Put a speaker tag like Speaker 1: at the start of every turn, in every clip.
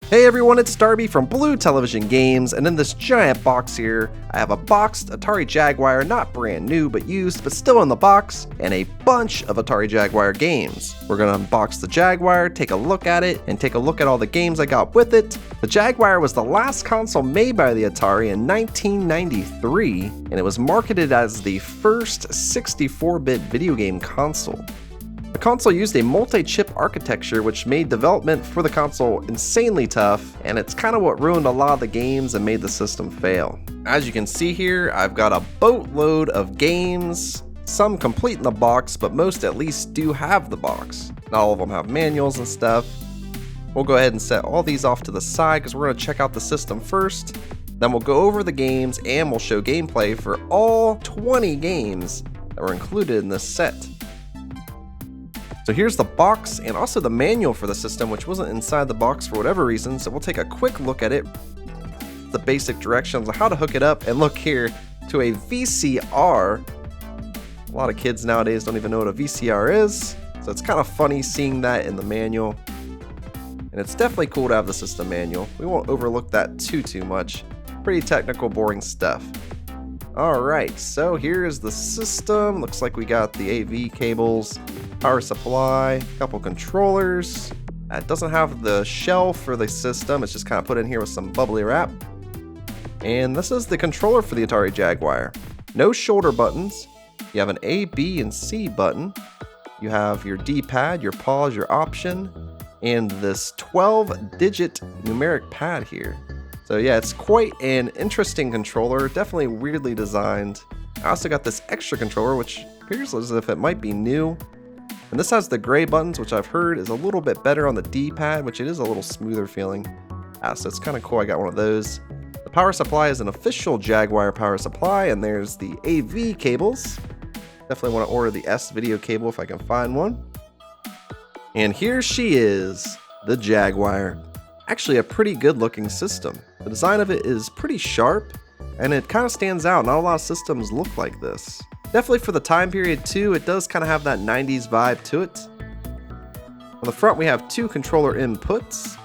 Speaker 1: Hey everyone, it's Darby from Blue Television Games, and in this giant box here, I have a boxed Atari Jaguar, not brand new, but used, but still in the box, and a bunch of Atari Jaguar games. We're gonna unbox the Jaguar, take a look at it, and take a look at all the games I got with it. The Jaguar was the last console made by the Atari in 1993, and it was marketed as the first 64-bit video game console. The console used a multi-chip architecture which made development for the console insanely tough, and it's kind of what ruined a lot of the games and made the system fail. As you can see here, I've got a boatload of games, some complete in the box, but most at least do have the box. Not all of them have manuals and stuff. We'll go ahead and set all these off to the side because we're going to check out the system first. Then we'll go over the games and we'll show gameplay for all 20 games that were included in this set. So here's the box and also the manual for the system, which wasn't inside the box for whatever reason, so we'll take a quick look at it. The basic directions on how to hook it up, and look here to a VCR. A lot of kids nowadays don't even know what a VCR is, so it's kind of funny seeing that in the manual. And it's definitely cool to have the system manual. We won't overlook that too much. Pretty technical, boring stuff. Alright, so here's the system. Looks like we got the AV cables, power supply, a couple controllers. It doesn't have the shell for the system, it's just kind of put in here with some bubbly wrap. And this is the controller for the Atari Jaguar. No shoulder buttons. You have an A, B, and C button. You have your D-pad, your pause, your option, and this 12-digit numeric pad here. So yeah, it's quite an interesting controller, definitely weirdly designed. I also got this extra controller, which appears as if it might be new. And this has the gray buttons, which I've heard is a little bit better on the D-pad, which it is a little smoother feeling. So it's kind of cool, I got one of those. The power supply is an official Jaguar power supply, and there's the AV cables. Definitely want to order the S video cable if I can find one. And here she is, the Jaguar. Actually a pretty good looking system. The design of it is pretty sharp, and it kind of stands out. Not a lot of systems look like this. Definitely for the time period too, it does kind of have that 90s vibe to it. On the front we have two controller inputs.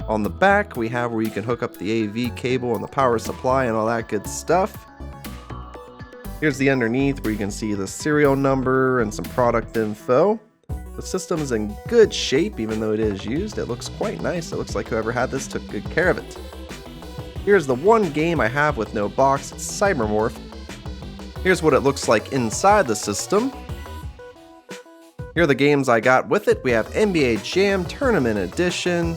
Speaker 1: On the back we have where you can hook up the AV cable and the power supply and all that good stuff. Here's the underneath where you can see the serial number and some product info. The system is in good shape even though it is used. It looks quite nice. It looks like whoever had this took good care of it. Here's the one game I have with no box. It's Cybermorph. Here's what it looks like inside the system. Here are the games I got with it. We have NBA Jam Tournament Edition,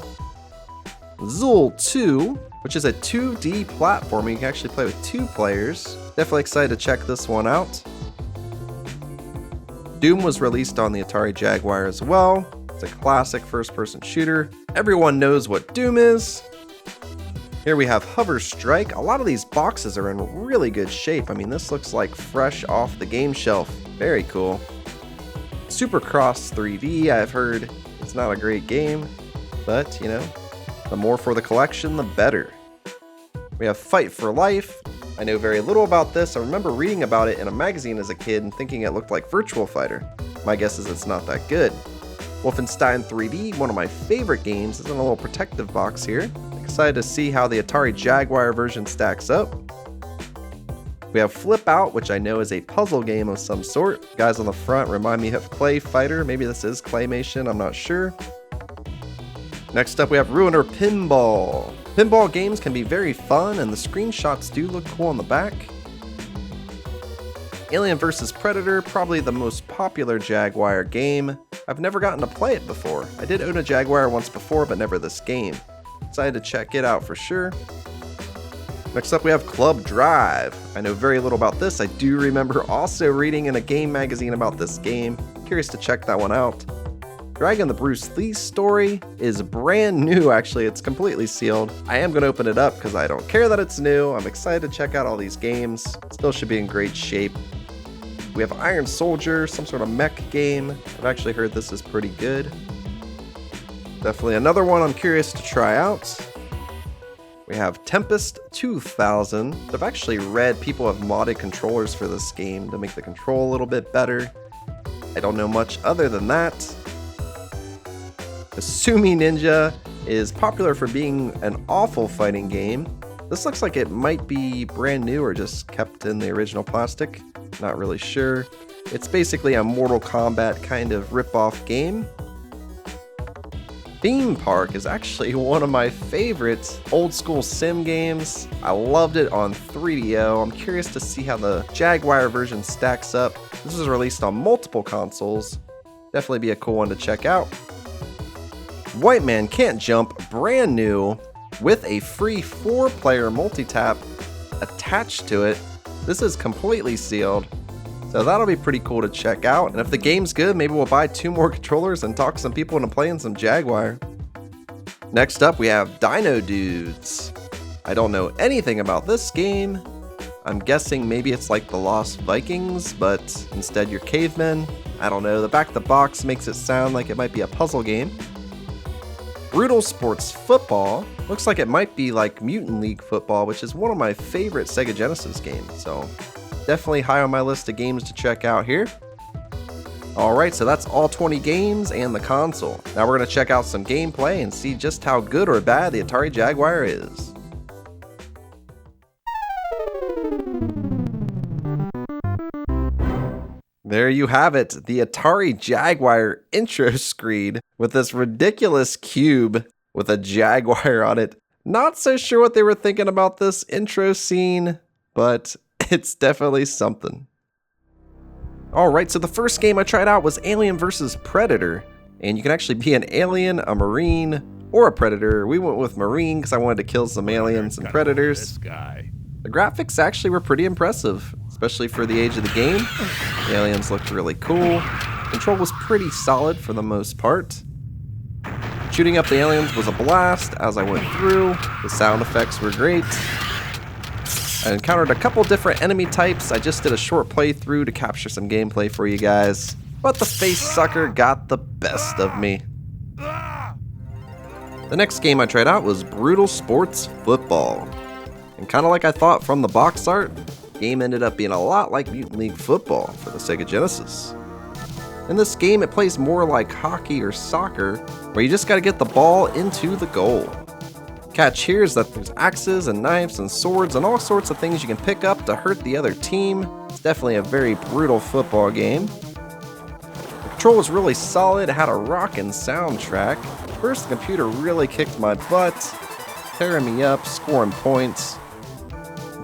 Speaker 1: Zool 2, which is a 2D platform. You can actually play with two players. Definitely excited to check this one out. Doom was released on the Atari Jaguar as well. It's a classic first-person shooter. Everyone knows what Doom is. Here we have Hover Strike. A lot of these boxes are in really good shape. I mean, this looks like fresh off the game shelf. Very cool. Supercross 3D, I've heard it's not a great game, but you know, the more for the collection, the better. We have Fight for Life. I know very little about this. I remember reading about it in a magazine as a kid and thinking it looked like Virtua Fighter. My guess is it's not that good. Wolfenstein 3D, one of my favorite games, is in a little protective box here. Excited to see how the Atari Jaguar version stacks up. We have Flipout, which I know is a puzzle game of some sort. Guys on the front remind me of Clay Fighter. Maybe this is Claymation, I'm not sure. Next up we have Ruiner Pinball. Pinball games can be very fun, and the screenshots do look cool on the back. Alien vs. Predator, probably the most popular Jaguar game. I've never gotten to play it before. I did own a Jaguar once before, but never this game. Excited to check it out for sure. Next up we have Club Drive. I know very little about this. I do remember also reading in a game magazine about this game. Curious to check that one out. Dragon the Bruce Lee story is brand new, actually. It's completely sealed. I am going to open it up because I don't care that it's new. I'm excited to check out all these games. Still should be in great shape. We have Iron Soldier, some sort of mech game. I've actually heard this is pretty good. Definitely another one I'm curious to try out. We have Tempest 2000. I've actually read people have modded controllers for this game to make the control a little bit better. I don't know much other than that. Kasumi Ninja is popular for being an awful fighting game. This looks like it might be brand new or just kept in the original plastic. Not really sure. It's basically a Mortal Kombat kind of rip-off game. Theme Park is actually one of my favorite old school sim games. I loved it on 3DO. I'm curious to see how the Jaguar version stacks up. This was released on multiple consoles. Definitely be a cool one to check out. White Man Can't Jump, brand new, with a free 4-player multi-tap attached to it. This is completely sealed, so that'll be pretty cool to check out. And if the game's good, maybe we'll buy 2 more controllers and talk some people into playing some Jaguar. Next up, we have Dino Dudes. I don't know anything about this game. I'm guessing maybe it's like the Lost Vikings, but instead you're cavemen. I don't know, the back of the box makes it sound like it might be a puzzle game. Brutal Sports Football. Looks like it might be like Mutant League Football, which is one of my favorite Sega Genesis games, so definitely high on my list of games to check out here. Alright, so that's all 20 games and the console. Now we're going to check out some gameplay and see just how good or bad the Atari Jaguar is. There you have it, the Atari Jaguar intro screen with this ridiculous cube with a Jaguar on it. Not so sure what they were thinking about this intro scene, but it's definitely something. Alright, so the first game I tried out was Alien vs. Predator, and you can actually be an alien, a marine, or a predator. We went with marine because I wanted to kill some aliens and predators. The graphics actually were pretty impressive, especially for the age of the game. The aliens looked really cool. Control was pretty solid for the most part. Shooting up the aliens was a blast as I went through. The sound effects were great. I encountered a couple different enemy types. I just did a short playthrough to capture some gameplay for you guys, but the face sucker got the best of me. The next game I tried out was Brutal Sports Football. And kind of like I thought from the box art, the game ended up being a lot like Mutant League Football for the Sega Genesis. In this game, it plays more like hockey or soccer, where you just gotta get the ball into the goal. Catch here is that there's axes and knives and swords and all sorts of things you can pick up to hurt the other team. It's definitely a very brutal football game. The control was really solid, it had a rockin' soundtrack. First, the computer really kicked my butt, tearing me up, scoring points.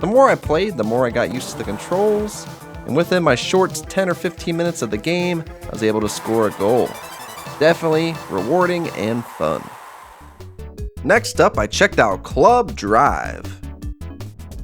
Speaker 1: The more I played, the more I got used to the controls, and within my short 10 or 15 minutes of the game, I was able to score a goal. Definitely rewarding and fun. Next up, I checked out Club Drive.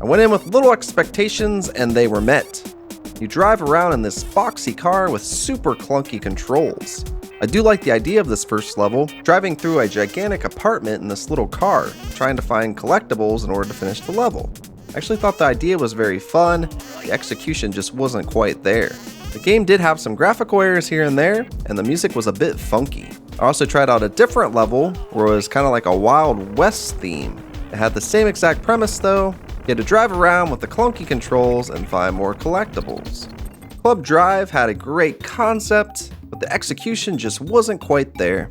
Speaker 1: I went in with little expectations and they were met. You drive around in this boxy car with super clunky controls. I do like the idea of this first level, driving through a gigantic apartment in this little car, trying to find collectibles in order to finish the level. I actually thought the idea was very fun, the execution just wasn't quite there. The game did have some graphical errors here and there, and the music was a bit funky. I also tried out a different level where it was kind of like a Wild West theme. It had the same exact premise though. You had to drive around with the clunky controls and find more collectibles. Club Drive had a great concept, but the execution just wasn't quite there.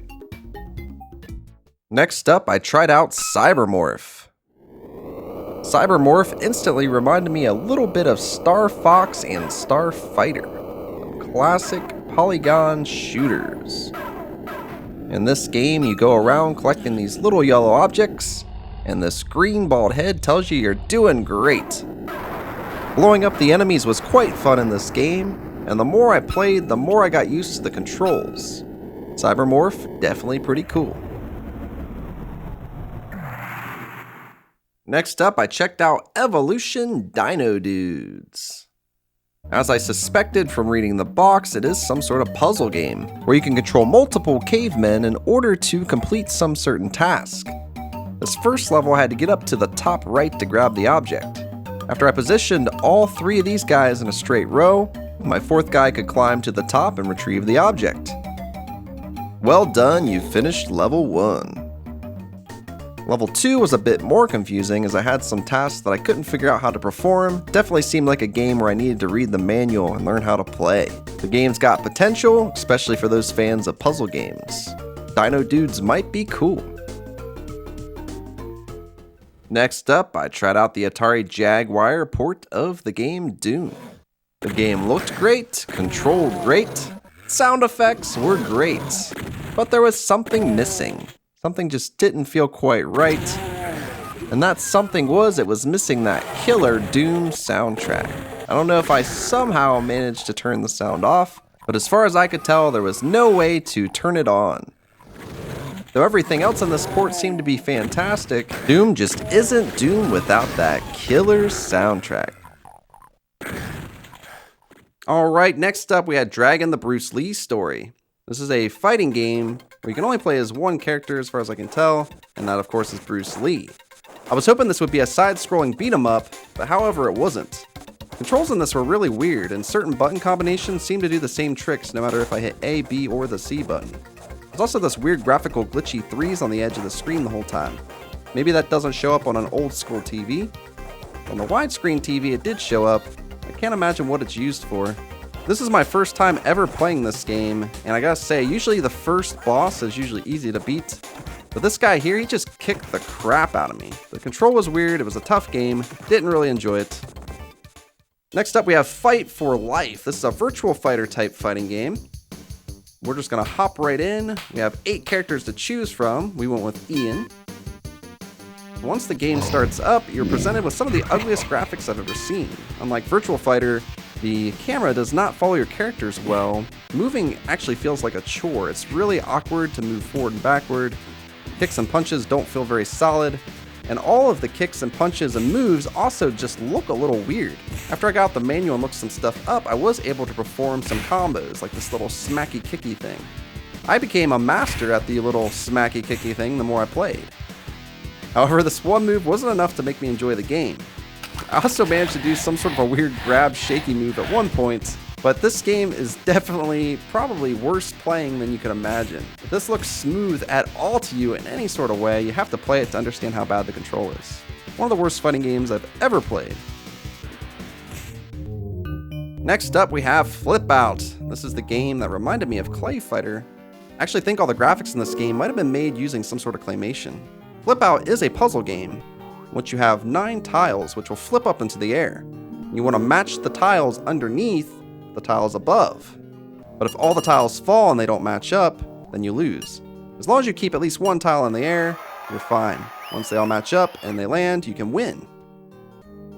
Speaker 1: Next up, I tried out Cybermorph. Cybermorph instantly reminded me a little bit of Star Fox and Star Fighter, some classic polygon shooters. In this game, you go around collecting these little yellow objects, and this green bald head tells you you're doing great. Blowing up the enemies was quite fun in this game, and the more I played, the more I got used to the controls. Cybermorph, definitely pretty cool. Next up, I checked out Evolution Dino Dudes. As I suspected from reading the box, it is some sort of puzzle game, where you can control multiple cavemen in order to complete some certain task. This first level I had to get up to the top right to grab the object. After I positioned all 3 of these guys in a straight row, my 4th guy could climb to the top and retrieve the object. Well done, you finished level 1. Level 2 was a bit more confusing as I had some tasks that I couldn't figure out how to perform. Definitely seemed like a game where I needed to read the manual and learn how to play. The game's got potential, especially for those fans of puzzle games. Dino Dudes might be cool. Next up, I tried out the Atari Jaguar port of the game Doom. The game looked great, controlled great, sound effects were great, but there was something missing. Something just didn't feel quite right, and that something was it was missing that killer Doom soundtrack. I don't know if I somehow managed to turn the sound off, but as far as I could tell, there was no way to turn it on. Though everything else in this port seemed to be fantastic, Doom just isn't Doom without that killer soundtrack. Alright, next up we had Dragon the Bruce Lee Story. This is a fighting game where you can only play as one character as far as I can tell, and that of course is Bruce Lee. I was hoping this would be a side-scrolling beat-em-up, but however it wasn't. Controls in this were really weird, and certain button combinations seem to do the same tricks no matter if I hit A, B, or the C button. There's also this weird graphical glitchy 3s on the edge of the screen the whole time. Maybe that doesn't show up on an old school TV. On the widescreen TV it did show up. I can't imagine what it's used for. This is my first time ever playing this game, and I gotta say, usually the first boss is usually easy to beat. But this guy here, he just kicked the crap out of me. The control was weird, it was a tough game, didn't really enjoy it. Next up we have Fight for Life. This is a virtual fighter type fighting game. We're just gonna hop right in. We have 8 characters to choose from. We went with Ian. Once the game starts up, you're presented with some of the ugliest graphics I've ever seen. Unlike Virtual Fighter, the camera does not follow your characters well. Moving actually feels like a chore. It's really awkward to move forward and backward. Kicks and punches don't feel very solid. And all of the kicks and punches and moves also just look a little weird. After I got out the manual and looked some stuff up, I was able to perform some combos, like this little smacky kicky thing. I became a master at the little smacky kicky thing the more I played. However, this one move wasn't enough to make me enjoy the game. I also managed to do some sort of a weird grab shaky move at one point, but this game is definitely probably worse playing than you could imagine. If this looks smooth at all to you in any sort of way, you have to play it to understand how bad the control is. One of the worst fighting games I've ever played. Next up we have Flipout. This is the game that reminded me of Clay Fighter. I actually think all the graphics in this game might have been made using some sort of claymation. Flipout is a puzzle game, in which you have 9 tiles which will flip up into the air. You want to match the tiles underneath the tiles above. But if all the tiles fall and they don't match up, then you lose. As long as you keep at least one tile in the air, you're fine. Once they all match up and they land, you can win.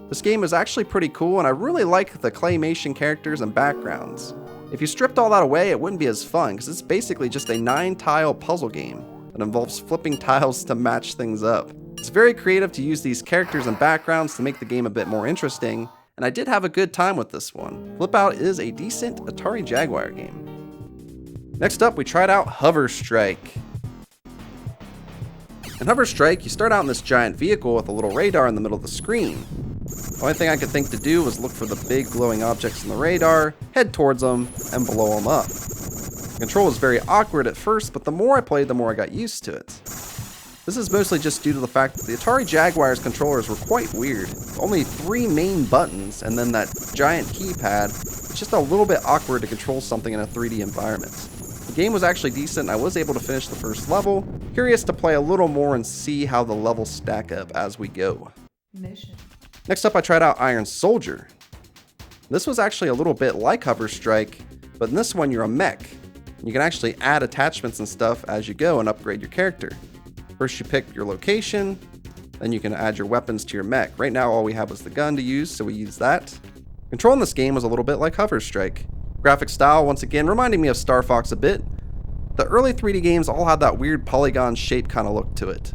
Speaker 1: This game is actually pretty cool, and I really like the claymation characters and backgrounds. If you stripped all that away, it wouldn't be as fun, because it's basically just a 9-tile puzzle game that involves flipping tiles to match things up. It's very creative to use these characters and backgrounds to make the game a bit more interesting, and I did have a good time with this one. Flipout is a decent Atari Jaguar game. Next up, we tried out Hover Strike. In Hover Strike, you start out in this giant vehicle with a little radar in the middle of the screen. The only thing I could think to do was look for the big glowing objects in the radar, head towards them, and blow them up. The control was very awkward at first, but the more I played, the more I got used to it. This is mostly just due to the fact that the Atari Jaguar's controllers were quite weird. Only 3 main buttons, and then that giant keypad. It's just a little bit awkward to control something in a 3D environment. The game was actually decent, and I was able to finish the first level. Curious to play a little more and see how the levels stack up as we go.
Speaker 2: Mission.
Speaker 1: Next up, I tried out Iron Soldier. This was actually a little bit like Hover Strike, but in this one you're a mech. You can actually add attachments and stuff as you go and upgrade your character. First you pick your location, then you can add your weapons to your mech. Right now all we have was the gun to use, so we use that. Control in this game was a little bit like Hover Strike. Graphic style, once again, reminding me of Star Fox a bit. The early 3D games all had that weird polygon shape kind of look to it.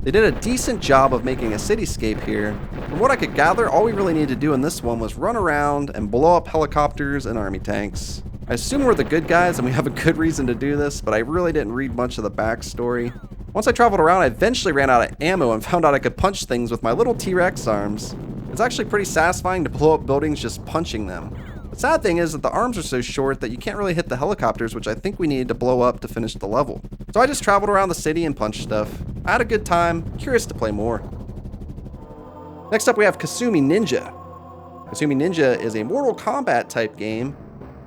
Speaker 1: They did a decent job of making a cityscape here. From what I could gather, all we really needed to do in this one was run around and blow up helicopters and army tanks. I assume we're the good guys and we have a good reason to do this, but I really didn't read much of the backstory. Once I traveled around, I eventually ran out of ammo and found out I could punch things with my little T-Rex arms. It's actually pretty satisfying to blow up buildings just punching them. The sad thing is that the arms are so short that you can't really hit the helicopters, which I think we needed to blow up to finish the level. So I just traveled around the city and punched stuff. I had a good time, curious to play more. Next up we have Kasumi Ninja. Kasumi Ninja is a Mortal Kombat type game.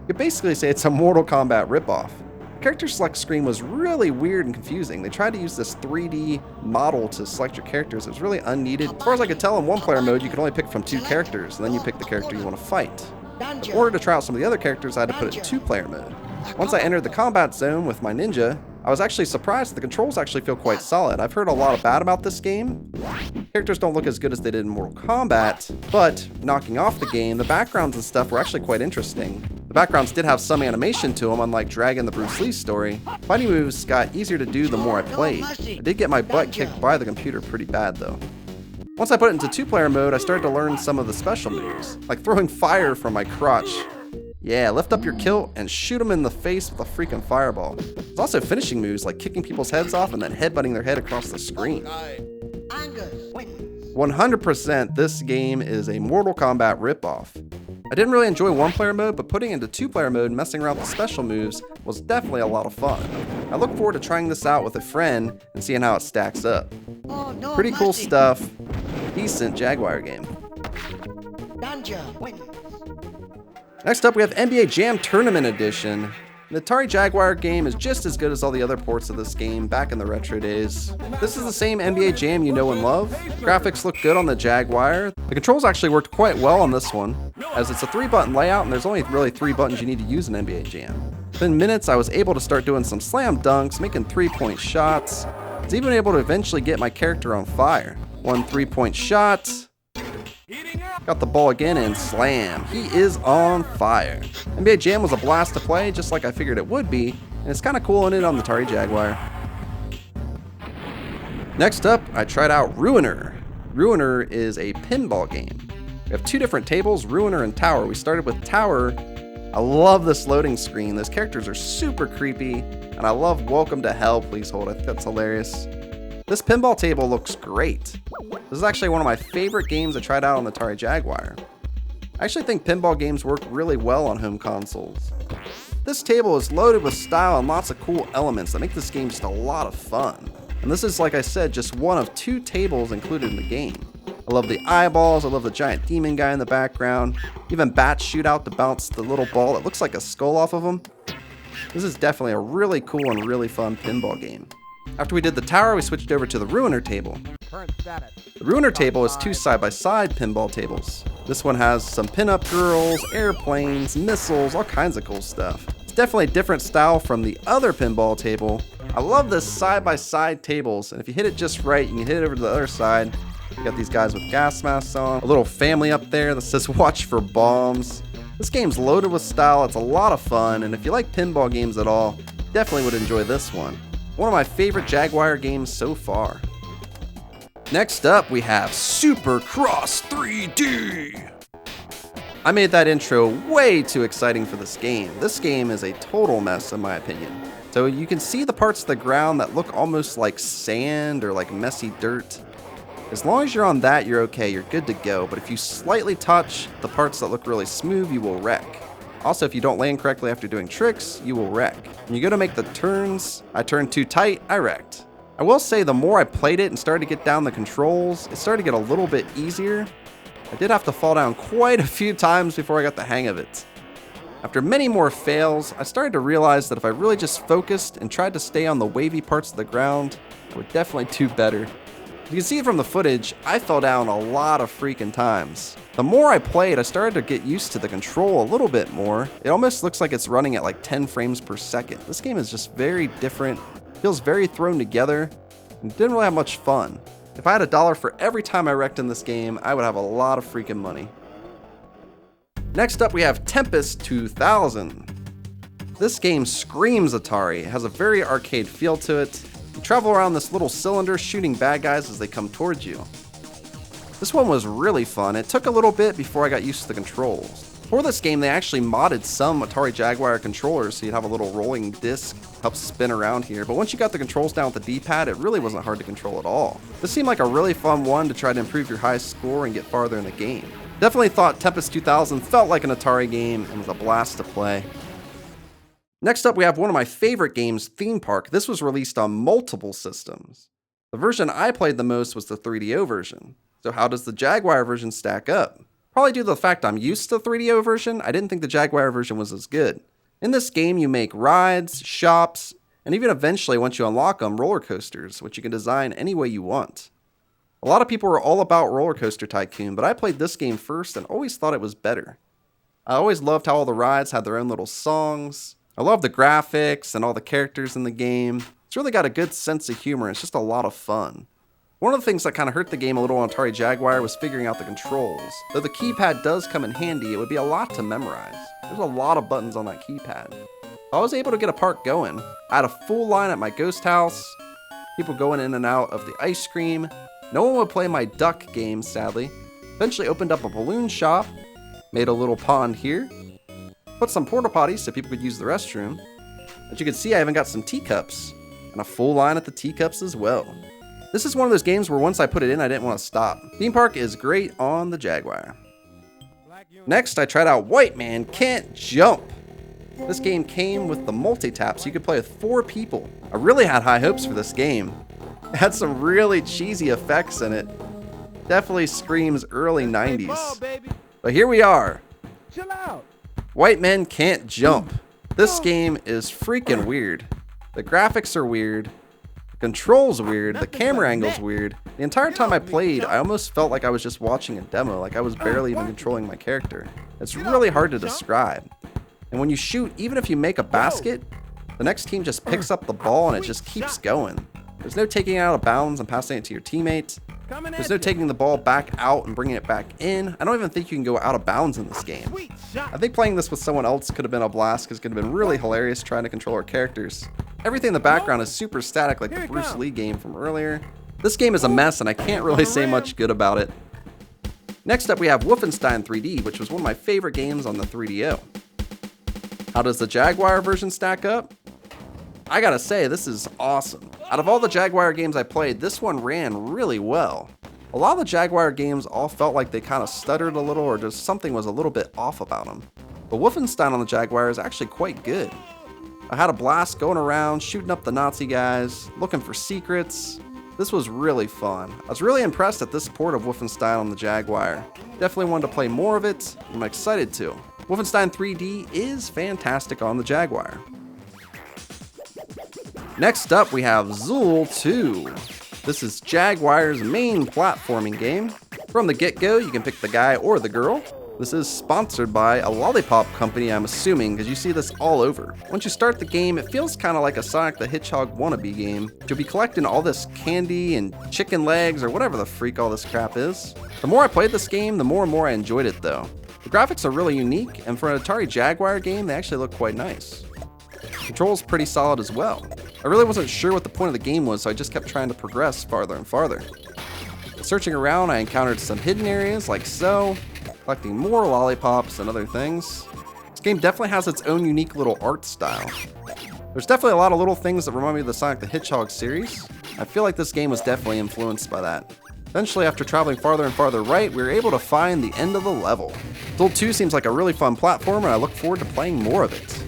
Speaker 1: You could basically say it's a Mortal Kombat ripoff. It character select screen was really weird and confusing. They tried to use this 3D model to select your characters. It was really unneeded. As far as I could tell, in one-player mode, you could only pick from 2 characters, and then you pick the character you want to fight. In order to try out some of the other characters, I had to put it in 2-player mode. Once I entered the combat zone with my ninja, I was actually surprised that the controls actually feel quite solid. I've heard a lot of bad about this game. Characters don't look as good as they did in Mortal Kombat, but knocking off the game, the backgrounds and stuff were actually quite interesting. The backgrounds did have some animation to them, unlike Dragon the Bruce Lee story. Fighting moves got easier to do the more I played. I did get my butt kicked by the computer pretty bad though. Once I put it into 2-player mode, I started to learn some of the special moves, like throwing fire from my crotch. Yeah, lift up your kilt and shoot them in the face with a freaking fireball. There's also finishing moves like kicking people's heads off and then headbutting their head across the screen. 100% this game is a Mortal Kombat ripoff. I didn't really enjoy 1-player mode, but putting it into 2-player mode and messing around with the special moves was definitely a lot of fun. I look forward to trying this out with a friend and seeing how it stacks up. Pretty cool stuff. Decent Jaguar game. Next up, we have NBA Jam Tournament Edition. The Atari Jaguar game is just as good as all the other ports of this game back in the retro days. This is the same NBA Jam you know and love. Graphics look good on the Jaguar. The controls actually worked quite well on this one, as it's a 3-button layout and there's only really 3 buttons you need to use in NBA Jam. Within minutes, I was able to start doing some slam dunks, making 3-point shots. I was even able to eventually get my character on fire. 1 3-point shot. Got the ball again and slam. He is on fire. NBA Jam was a blast to play, just like I figured it would be, and it's kind of cool in it on the Atari Jaguar. Next up, I tried out Ruiner. Ruiner is a pinball game. We have 2 different tables, Ruiner and Tower. We started with Tower. I love this loading screen. Those characters are super creepy, and I love Welcome to Hell, Please Hold. I think that's hilarious. This pinball table looks great. This is actually one of my favorite games I tried out on the Atari Jaguar. I actually think pinball games work really well on home consoles. This table is loaded with style and lots of cool elements that make this game just a lot of fun. And this is, like I said, just one of 2 tables included in the game. I love the eyeballs, I love the giant demon guy in the background, even bats shoot out to bounce the little ball that looks like a skull off of them. This is definitely a really cool and really fun pinball game. After we did the tower, we switched over to the Ruiner table. The Ruiner table is 2 side-by-side pinball tables. This one has some pinup girls, airplanes, missiles, all kinds of cool stuff. It's definitely a different style from the other pinball table. I love this side-by-side tables, and if you hit it just right, you can hit it over to the other side. You got these guys with gas masks on, a little family up there that says watch for bombs. This game's loaded with style, it's a lot of fun, and if you like pinball games at all, definitely would enjoy this one. One of my favorite Jaguar games so far. Next up, we have Supercross 3D. I made that intro way too exciting for this game. This game is a total mess in my opinion. So you can see the parts of the ground that look almost like sand or like messy dirt. As long as you're on that, you're okay, you're good to go. But if you slightly touch the parts that look really smooth, you will wreck. Also, if you don't land correctly after doing tricks, you will wreck. When you go to make the turns, I turned too tight, I wrecked. I will say the more I played it and started to get down the controls, it started to get a little bit easier. I did have to fall down quite a few times before I got the hang of it. After many more fails, I started to realize that if I really just focused and tried to stay on the wavy parts of the ground, I would definitely do better. You can see from the footage, I fell down a lot of freaking times. The more I played, I started to get used to the control a little bit more. It almost looks like it's running at like 10 frames per second. This game is just very different, feels very thrown together, and didn't really have much fun. If I had $1 for every time I wrecked in this game, I would have a lot of freaking money. Next up, we have Tempest 2000. This game screams Atari. It has a very arcade feel to it. You travel around this little cylinder shooting bad guys as they come towards you. This one was really fun. It took a little bit before I got used to the controls. For this game, they actually modded some Atari Jaguar controllers so you'd have a little rolling disc help spin around here. But once you got the controls down with the D-pad, it really wasn't hard to control at all. This seemed like a really fun one to try to improve your high score and get farther in the game. Definitely thought Tempest 2000 felt like an Atari game and was a blast to play. Next up, we have one of my favorite games, Theme Park. This was released on multiple systems. The version I played the most was the 3DO version. So how does the Jaguar version stack up? Probably due to the fact I'm used to the 3DO version, I didn't think the Jaguar version was as good. In this game, you make rides, shops, and even eventually, once you unlock them, roller coasters, which you can design any way you want. A lot of people are all about Roller Coaster Tycoon, but I played this game first and always thought it was better. I always loved how all the rides had their own little songs. I love the graphics and all the characters in the game. It's really got a good sense of humor. It's just a lot of fun. One of the things that kind of hurt the game a little on Atari Jaguar was figuring out the controls. Though the keypad does come in handy, it would be a lot to memorize. There's a lot of buttons on that keypad. I was able to get a park going. I had a full line at my ghost house, people going in and out of the ice cream. No one would play my duck game, sadly. Eventually opened up a balloon shop, made a little pond here, put some porta potties so people could use the restroom. As you can see, I even got some teacups, and a full line at the teacups as well. This is one of those games where once I put it in, I didn't want to stop. Theme Park is great on the Jaguar. Next, I tried out White Man Can't Jump. This game came with the multi-tap, so you could play with 4 people. I really had high hopes for this game. It had some really cheesy effects in it. Definitely screams early 90s. But here we are.
Speaker 2: Chill out.
Speaker 1: White Men Can't Jump. This game is freaking weird. The graphics are weird. The controls weird. The camera angle's weird. The entire time I played, I almost felt like I was just watching a demo, like I was barely even controlling my character. It's really hard to describe. And when you shoot, even if you make a basket, the next team just picks up the ball and it just keeps going. There's no taking it out of bounds and passing it to your teammates. There's no taking the ball back out and bringing it back in. I don't even think you can go out of bounds in this game. I think playing this with someone else could have been a blast because it could have been really hilarious trying to control our characters. Everything in the background is super static like the Bruce Lee game from earlier. This game is a mess and I can't really say much good about it. Next up we have Wolfenstein 3D, which was one of my favorite games on the 3DO. How does the Jaguar version stack up? I gotta say, this is awesome. Out of all the Jaguar games I played, this one ran really well. A lot of the Jaguar games all felt like they kind of stuttered a little or just something was a little bit off about them. But Wolfenstein on the Jaguar is actually quite good. I had a blast going around, shooting up the Nazi guys, looking for secrets. This was really fun. I was really impressed at this port of Wolfenstein on the Jaguar. Definitely wanted to play more of it, and I'm excited to. Wolfenstein 3D is fantastic on the Jaguar. Next up, we have Zool 2. This is Jaguar's main platforming game. From the get-go, you can pick the guy or the girl. This is sponsored by a lollipop company, I'm assuming, because you see this all over. Once you start the game, it feels kind of like a Sonic the Hedgehog wannabe game. You'll be collecting all this candy and chicken legs or whatever the freak all this crap is. The more I played this game, the more and more I enjoyed it though. The graphics are really unique, and for an Atari Jaguar game, they actually look quite nice. Control's pretty solid as well. I really wasn't sure what the point of the game was, so I just kept trying to progress farther and farther. Searching around, I encountered some hidden areas like so, collecting more lollipops and other things. This game definitely has its own unique little art style. There's definitely a lot of little things that remind me of the Sonic the Hedgehog series. I feel like this game was definitely influenced by that. Eventually, after traveling farther and farther right, we were able to find the end of the level. Zool 2 seems like a really fun platform, and I look forward to playing more of it.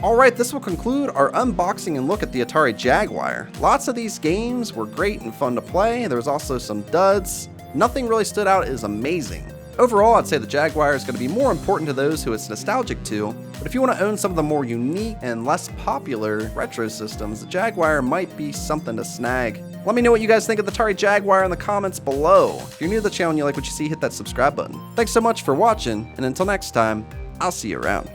Speaker 1: Alright, this will conclude our unboxing and look at the Atari Jaguar. Lots of these games were great and fun to play. There was also some duds. Nothing really stood out as amazing. Overall, I'd say the Jaguar is going to be more important to those who it's nostalgic to, but if you want to own some of the more unique and less popular retro systems, the Jaguar might be something to snag. Let me know what you guys think of the Atari Jaguar in the comments below. If you're new to the channel and you like what you see, hit that subscribe button. Thanks so much for watching, and until next time, I'll see you around.